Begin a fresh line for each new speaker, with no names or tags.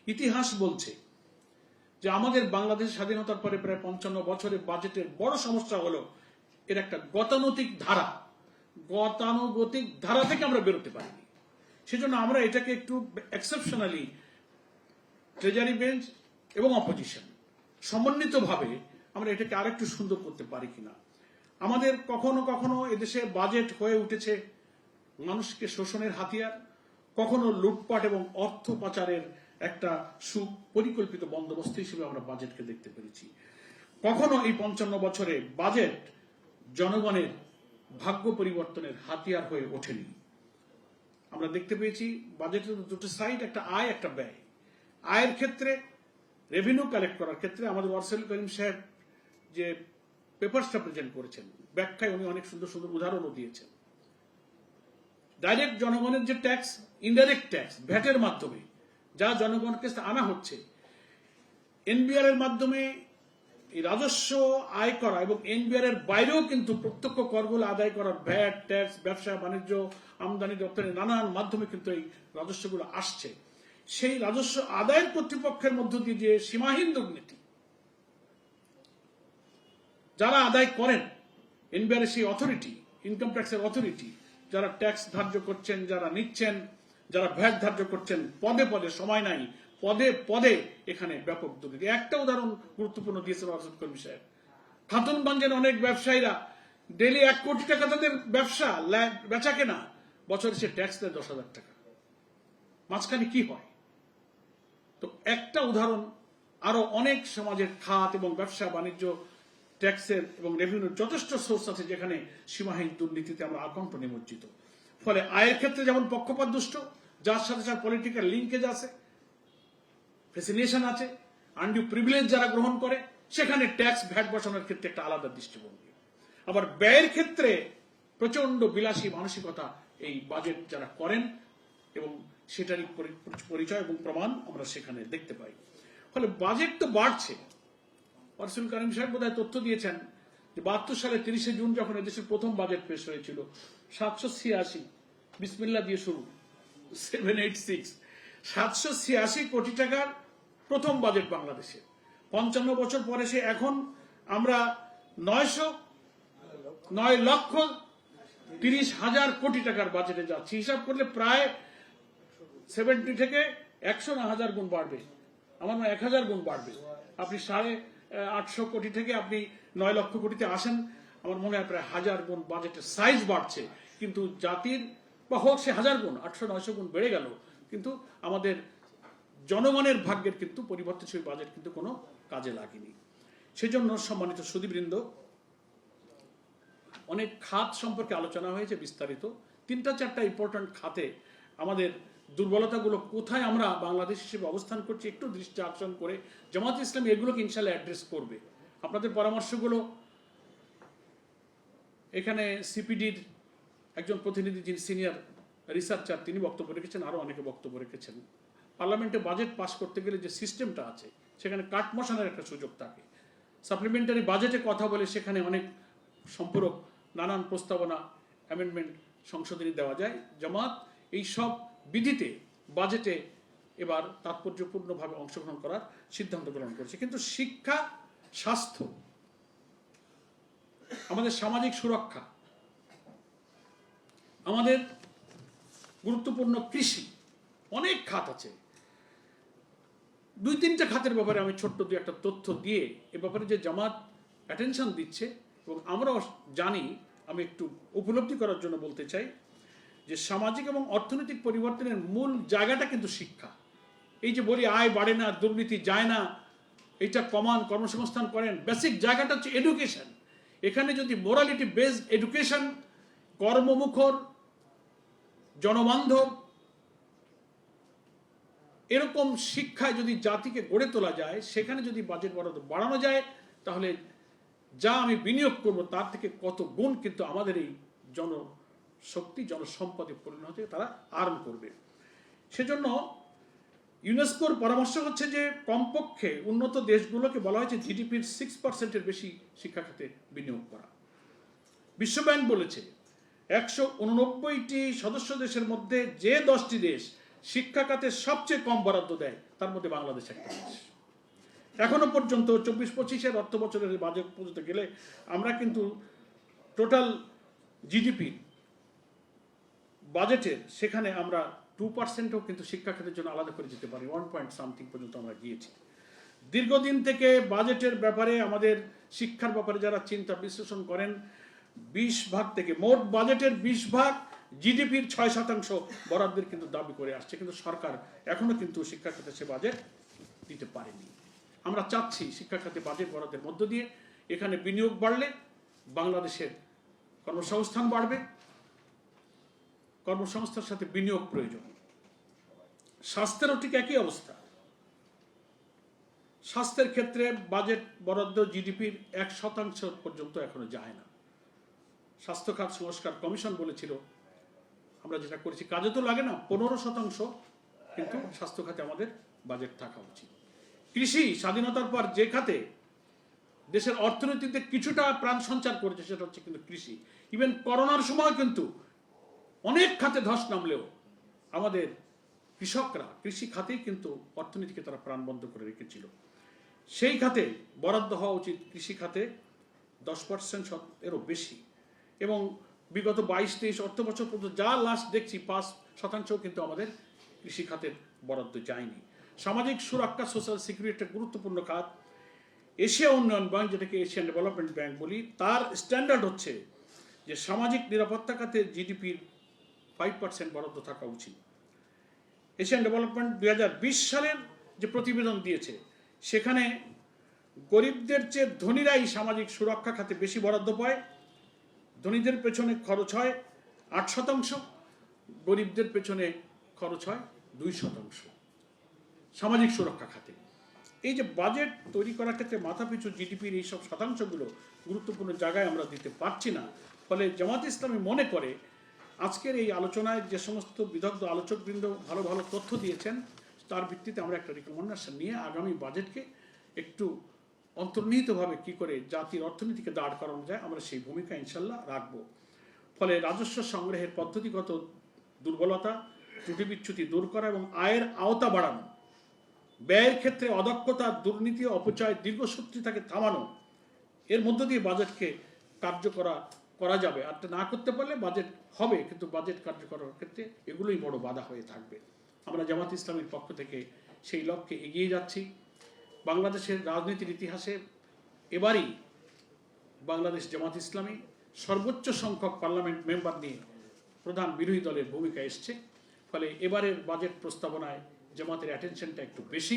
ইতিহাস বলছে যে আমাদের বাংলাদেশ স্বাধীনতার পরে প্রায় 55 বছরে বাজেটের বড় সমস্যা হলো এর একটা গতানুগতিক ধারা থেকে আমরা বেরোতে পারিনি। সেজন্য আমরা এটাকে একটু এক্সেপশনালি ট্রেজারি বেঞ্চ এবং অপোজিশন সমন্বিতভাবে আমরা এটাকে আরেকটু সুন্দর করতে পারি কিনা। আমাদের কখনো কখনো এদেশে বাজেট হয়ে উঠেছে মানুষকে শোষণের হাতিয়ার, কখনো লুটপাট এবং অর্থ পাচারের একটা সুপরিকল্পিত বন্দোবস্ত হিসেবে আমরা বাজেটকে দেখতে পেরেছি। কখনো এই 55 বছরে বাজেট জনগণের ভাগ্য পরিবর্তনের হাতিয়ার হয়ে ওঠেনি। আমরা দেখতে পেয়েছি বাজেটের দুটো সাইড, একটা আয় একটা ব্যয়। আয়ের ক্ষেত্রে রেভিনিউ কালেক্ট করার ক্ষেত্রে আমাদের ওয়ারসেল করিম সাহেব যে পেপারসটা প্রেজেন্ট করেছেন, ব্যাখ্যায় উনি অনেক সুন্দর সুন্দর উদাহরণও দিয়েছেন। ডাইরেক্ট জনগণের যে ট্যাক্স, ইনডাইরেক্ট ট্যাক্স, ভ্যাটের মাধ্যমে যা জনগণের কাছে আনা হচ্ছে, এনবিআর এর মাধ্যমে এই রাজস্ব আয় করা এবং এনবিআর এর বাইরেও কিন্তু প্রত্যক্ষ করগুলো আদায় করা, ভ্যাট, ট্যাক্স, ব্যবসা বাণিজ্য, আমদানি রপ্তানি নানান মাধ্যমে কিন্তু এই রাজস্বগুলো আসছে। সেই রাজস্ব আদায়ের কর্তৃপক্ষের মধ্য দিয়ে যে সীমাহীন দুর্নীতি যারা আদায় করেন, এনবিআর সেই অথরিটি, ইনকাম ট্যাক্সের অথরিটি, যারা ট্যাক্স ধার্য করছেন, যারা নিচ্ছেন, যারা ভ্যাট ধার্য করছেন, পদে পদে, সময় নাই, পদে পদে এখানে ব্যাপক দুর্নীতি। একটা উদাহরণ গুরুত্বপূর্ণ দিয়েছেন ওয়ারসেল করিম সাহেব। খাতুনগঞ্জের অনেক ব্যবসায়ীরা ডেলি 1 কোটি টাকা তাদের ব্যবসা, বেচা কেনা, বছরে সে ট্যাক্স দেয় 10,000 টাকা। মাঝখানে কি হয়? তো একটা উদাহরণ, আরো অনেক সমাজের খাত এবং ব্যবসা বাণিজ্য, ট্যাক্সের এবং রেভিনিউর যথেষ্ট সোর্স আছে যেখানে সীমাহীন দুর্নীতিতে আমরা আকণ্ঠ নিমজ্জিত। ফলে আয়ের ক্ষেত্রে যেমন পক্ষপাত দুষ্ট, যার সাথে সাথে পলিটিক্যাল লিঙ্কেজ আছে, ফ্যাসিনেশন আছে, আনডিউ প্রিভিলেজ যারা গ্রহণ করে, সেখানে ট্যাক্স ভ্যাট বসানোর ক্ষেত্রে একটা আলাদা দৃষ্টিভঙ্গি। আবার ব্যয়ের ক্ষেত্রে প্রচন্ড বিলাসী মানসিকতা এই বাজেট যারা করেন এবং সেটারই পরিচয় এবং প্রমাণ আমরা সেখানে দেখতে পাই। ফলে বাজেট তো বাড়ছে। ওয়ারসেল করিম সাহেব বোধহয় তথ্য দিয়েছেন যে 72 সালে 30শে জুন যখন এদেশের প্রথম বাজেট পেশ হয়েছিল, 786, বিসমিল্লাহ দিয়ে শুরু, 786, 786 কোটি টাকার প্রথম বাজেট বাংলাদেশে। 55 বছর পরে সে এখন আমরা 9,30,000 কোটি টাকার বাজেটে যাচ্ছি। হিসাব করলে প্রায় 70 থেকে 100 না 1000 গুণ বাড়বে, আমার 1000 গুণ বাড়বে। আপনি 850 কোটি থেকে আপনি 9 লক্ষ কোটিতে আসেন, আমার মনে হয় প্রায় 1000 গুণ বাজেটের সাইজ বাড়ছে। কিন্তু জাতির বা হোক সে 1000 গুণ, 800-900 গুণ বেড়ে গেল, কিন্তু আমাদের জনগণের ভাগ্যের কিন্তু পরিবর্তনশীল বাজেট কিন্তু কোনো কাজে লাগেনি। সেজন্য সম্মানিত সুধীবৃন্দ, অনেক খাত সম্পর্কে আলোচনা হয়েছে বিস্তারিত। 3-4টা ইম্পর্টেন্ট খাতে আমাদের দুর্বলতাগুলো কোথায় আমরা বাংলাদেশ হিসেবে অবস্থান করছি একটু দৃষ্টি আকর্ষণ করে জামায়াতে ইসলামী এগুলোকে ইনশাআল্লাহ অ্যাড্রেস করবে। আপনাদের পরামর্শগুলো এখানে সিপিডির একজন প্রতিনিধি, যিনি সিনিয়র রিসার্চার, তিনি বক্তব্য রেখেছেন, আরো অনেকে বক্তব্য রেখেছেন। পার্লামেন্টে বাজেট পাস করতে গেলে যে সিস্টেমটা আছে সেখানে কাটমশানের একটা সুযোগ থাকে। সাপ্লিমেন্টারি বাজেটে কথা বলে সেখানে অনেক সম্পূরক নানান প্রস্তাবনা, অ্যামেন্ডমেন্ট, সংশোধনী দেওয়া যায়। জামাত এই সব বিধিতে বাজেটে এবার তাৎপর্যপূর্ণভাবে অংশগ্রহণ করার সিদ্ধান্ত গ্রহণ করেছে। কিন্তু শিক্ষা, স্বাস্থ্য, আমাদের সামাজিক সুরক্ষা, আমাদের গুরুত্বপূর্ণ কৃষি, অনেক খাত আছে। 2-3টা খাতের ব্যাপারে আমি ছোট্ট 2-একটা তথ্য দিয়ে এ ব্যাপারে যে জামাত অ্যাটেনশন দিচ্ছে এবং আমরাও জানি, আমি একটু উপলব্ধি করার জন্য বলতে চাই যে সামাজিক এবং অর্থনৈতিক পরিবর্তনের মূল জায়গাটা কিন্তু শিক্ষা। এই যে বলি আয় বাড়ে না, দুর্নীতি যায় না, এটা কমান, কর্মসংস্থান করেন, বেসিক জায়গাটা হচ্ছে এডুকেশন। এখানে যদি মোরালিটি বেসড এডুকেশন, কর্মমুখর, জনবান্ধব এরকম শিক্ষায় যদি জাতিকে গড়ে তোলা যায়, সেখানে যদি বাজেট বরাদ্দ বাড়ানো যায়, তাহলে যা আমি বিনিয়োগ করব তার থেকে কত গুণ কিন্তু আমাদের এই জনশক্তি, জনসম্পদে পরিণত হয়ে তারা আর্ন করবে। সেজন্য ইউনেস্কোর পরামর্শ হচ্ছে যে কমপক্ষে উন্নত দেশগুলোকে বলা হয়েছে জিডিপির 6%-এর বেশি শিক্ষা খাতে বিনিয়োগ করা। বিশ্বব্যাংক বলেছে 189টি সদস্য দেশের মধ্যে যে 10টি দেশ শিক্ষা খাতে সবচেয়ে কম বরাদ্দ দেয় তার মধ্যে বাংলাদেশ একটা দেশ। এখনো পর্যন্ত 24-25 অর্থ বছরের বাজেট পর্যন্ত গেলে আমরা কিন্তু টোটাল জিডিপি বাজেটের সেখানে আমরা 2%ও কিন্তু শিক্ষা খাতের জন্য আলাদা করে যেতে পারি, 1 পর্যন্ত আমরা গিয়েছি। দীর্ঘদিন থেকে বাজেটের ব্যাপারে আমাদের শিক্ষার ব্যাপারে যারা চিন্তা বিশ্লেষণ করেন, 20% থেকে মোট বাজেটের 20% জিডিপির 6% বরাদ্দের কিন্তু দাবি করে আসছে, কিন্তু সরকার এখনো কিন্তু শিক্ষা খাতে সে বাজেট দিতে পারেনি। আমরা চাচ্ছি শিক্ষা খাতে বাজেট বরাদ্দের মধ্য দিয়ে এখানে বিনিয়োগ বাড়লে বাংলাদেশের কর্মসংস্থান বাড়বে, কর্মসংস্থানের সাথে বিনিয়োগ প্রয়োজন। স্বাস্থ্যেরও ঠিক একই অবস্থা। স্বাস্থ্যের ক্ষেত্রে বাজেট বরাদ্দ জিডিপির 1% পর্যন্ত এখনো যায় না। স্বাস্থ্য খাত সংস্কার কমিশন বলেছিল, আমরা যেটা করেছি কাজে তো লাগে না, 15% কিন্তু স্বাস্থ্য খাতে আমাদের বাজেট থাকা উচিত। কৃষি স্বাধীনতার পর যে খাতে দেশের অর্থনীতিতে কিছুটা প্রাণ সঞ্চার করেছে সেটা হচ্ছে কিন্তু কৃষি। ইভেন করোনার সময় কিন্তু অনেক খাতে ধস নামলেও আমাদের কৃষকরা কৃষি খাতেই কিন্তু অর্থনীতিকে তারা প্রাণবন্ধ করে রেখেছিল। সেই খাতে বরাদ্দ হওয়া উচিত কৃষি খাতে 10% এরও বেশি, এবং বিগত 22-23 অর্থ বছর পর্যন্ত যা লাস্ট দেখছি 5% কিন্তু আমাদের কৃষি খাতের বরাদ্দ যায়নি। সামাজিক সুরক্ষা সোশ্যাল সিকিউরিটি একটা গুরুত্বপূর্ণ খাত। এশিয়া উন্নয়ন ব্যাংক, যেটাকে এশিয়ান ডেভেলপমেন্ট ব্যাংক বলি, তার স্ট্যান্ডার্ড হচ্ছে যে সামাজিক নিরাপত্তা খাতে জিডিপির 5% বরাদ্দ থাকা উচিত। এশিয়ান ডেভেলপমেন্ট 2020 সালের যে প্রতিবেদন দিয়েছে সেখানে গরিবদের চেয়ে ধনীরাই সামাজিক সুরক্ষা খাতে বেশি বরাদ্দ পায়। ধনীদের পেছনে খরচ হয় 8%, গরিবদের পেছনে খরচ হয় 2% সামাজিক সুরক্ষা খাতে। এই যে বাজেট তৈরি করার ক্ষেত্রে মাথাপিছু জিডিপির এইসব শতাংশগুলো গুরুত্বপূর্ণ জায়গায় আমরা দিতে পারছি না। ফলে জামাত ইসলামী মনে করে আজকের এই আলোচনায় যে সমস্ত বিদগ্ধ আলোচকবৃন্দ ভালো ভালো তথ্য দিয়েছেন তার ভিত্তিতে আমরা একটা রিকমেন্ডেশন নিয়ে আগামী বাজেটকে একটু অন্তর্নিহিতভাবে কি করে জাতির অর্থনীতিকে দাঁড় করানো যায় আমরা সেই ভূমিকা ইনশাল্লাহ রাখবো। ফলে রাজস্ব সংগ্রহের পদ্ধতিগত দুর্বলতা, ত্রুটি বিচ্যুতি দূর করা এবং আয়ের আওতা বাড়ানো, ব্যয়ের ক্ষেত্রে অদক্ষতা, দুর্নীতি, অপচয়, দীর্ঘসূত্রিতাকে থামানো, এর মধ্য দিয়ে বাজেটকে করা যাবে। আর না করতে পারলে বাজেট হবে, কিন্তু বাজেট কার্যকরের ক্ষেত্রে এগুলোই বড় বাধা হয়ে থাকবে। আমরা জামাত ইসলামীর পক্ষ থেকে সেই লক্ষ্যে এগিয়ে যাচ্ছি। বাংলাদেশের রাজনীতির ইতিহাসে এবারই বাংলাদেশ জামাত ইসলামী সর্বোচ্চ সংখ্যক পার্লামেন্ট মেম্বার নিয়ে প্রধান বিরোধী দলের ভূমিকা এসছে। ফলে এবারের বাজেট প্রস্তাবনায় জামাতের অ্যাটেনশনটা একটু বেশি।